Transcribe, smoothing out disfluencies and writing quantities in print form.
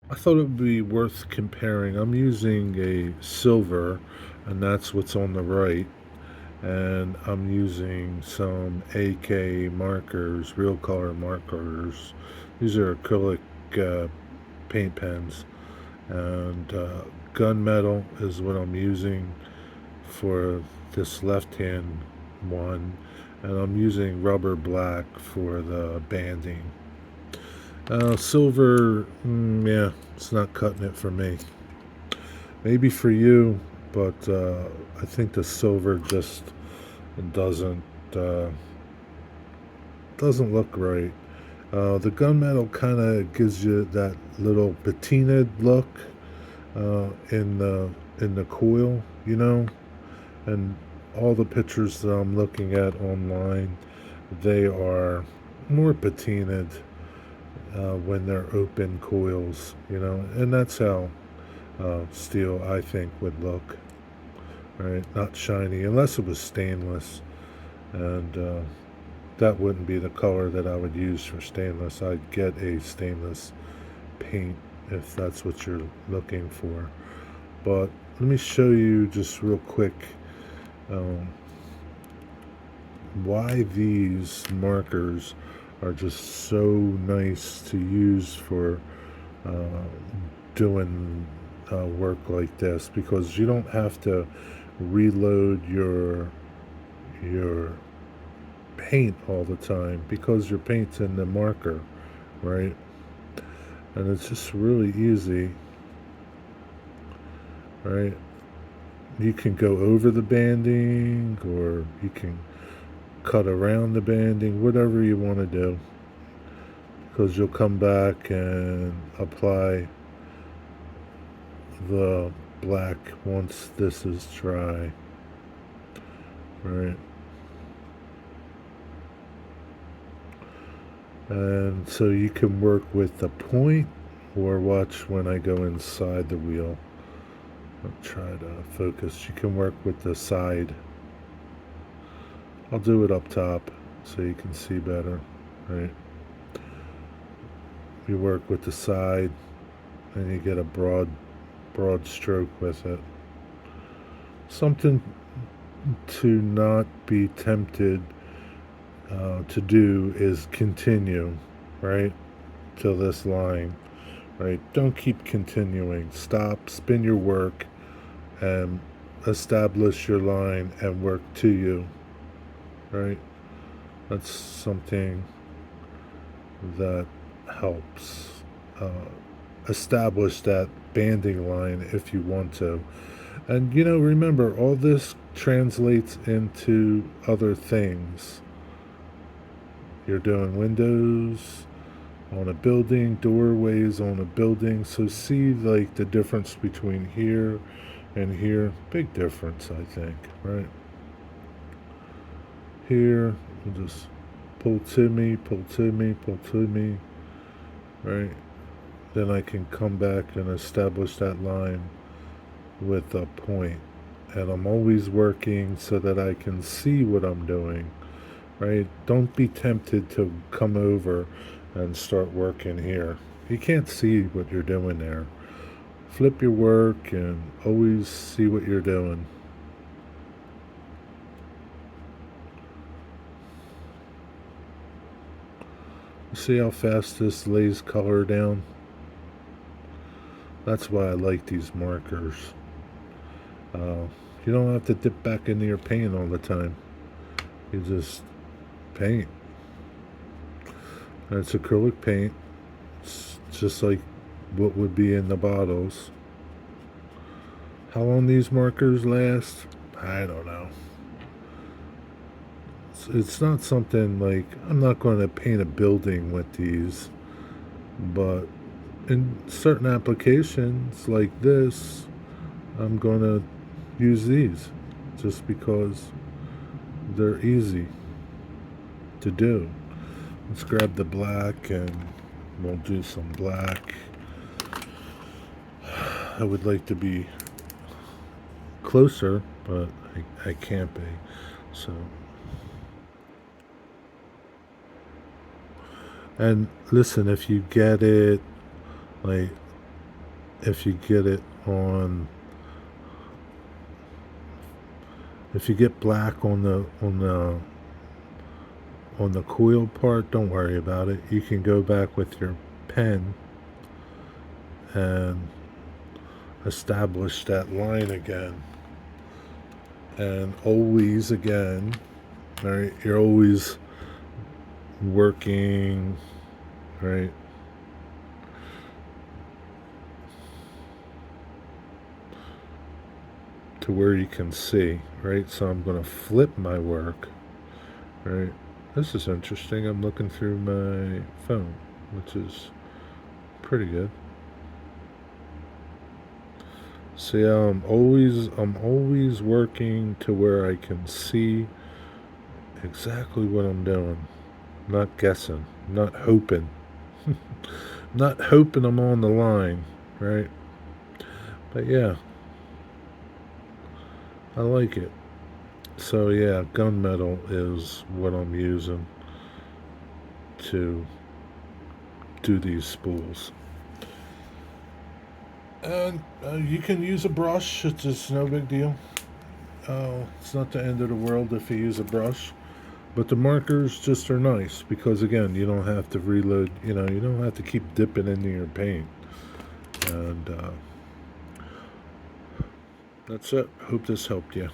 I thought it would be worth comparing. I'm using a silver, and that's what's on the right. And I'm using some AK markers, real color markers. These are acrylic uh, paint pens. And gunmetal is what I'm using for this left hand one. And I'm using rubber black for the banding. Silver, yeah, it's not cutting it for me. Maybe for you, but I think the silver just doesn't uh, doesn't look right. The gunmetal kind of gives you that little patinaed look in the coil, and all the pictures that I'm looking at online, they are more patinaed when they're open coils, and that's how steel, I think, would look, right? Not shiny, unless it was stainless, and that wouldn't be the color that I would use for stainless. I'd get a stainless paint if that's what you're looking for. But let me show you just real quick um, why these markers are just so nice to use for uh, doing work like this, because you don't have to reload your paint all the time because your paint's in the marker, right? And it's just really easy, right? You can go over the banding, or you can cut around the banding, whatever you want to do, because you'll come back and apply the black once this is dry, right? And so you can work with the point, or watch when I go inside the wheel. I'll try to focus. You can work with the side. I'll do it up top so you can see better, right? You work with the side and you get a broad stroke with it. Something to not be tempted to do is continue, right, to this line, right? Don't keep continuing. Stop, spin your work, and establish your line and work to you, right? That's something that helps uh, establish that banding line if you want to. And remember, all this translates into other things. You're doing windows on a building, doorways on a building. So see like the difference between here and here. Big difference, I think, right? Here, we'll just pull to me, pull to me, pull to me, right? Then I can come back and establish that line with a point. And I'm always working so that I can see what I'm doing, right? Don't be tempted to come over and start working here. You can't see what you're doing there. Flip your work and always see what you're doing. See how fast this lays color down? That's why I like these markers. Uh, you don't have to dip back into your paint all the time. You just paint. And it's acrylic paint. It's just like what would be in the bottles. How long these markers last? I don't know. It's not something like, I'm not going to paint a building with these, but in certain applications like this, I'm going to use these just because they're easy to do. Let's grab the black and we'll do some black. I would like to be closer, but I can't be. So, and listen, if you get it like if you get it on, if you get black on the coil part, don't worry about it. You can go back with your pen and establish that line again. And always again, right? You're always working, right? To where you can see, right? So I'm going to flip my work, right? This is interesting. I'm looking through my phone, which is pretty good. See, I'm always working to where I can see exactly what I'm doing. Not guessing, not hoping. Not hoping I'm on the line, right? But yeah, I like it. So yeah, gunmetal is what I'm using to do these spools. And you can use a brush. It's just no big deal. It's not the end of the world if you use a brush. But the markers just are nice because, again, you don't have to reload. You don't have to keep dipping into your paint. And that's it. Hope this helped you.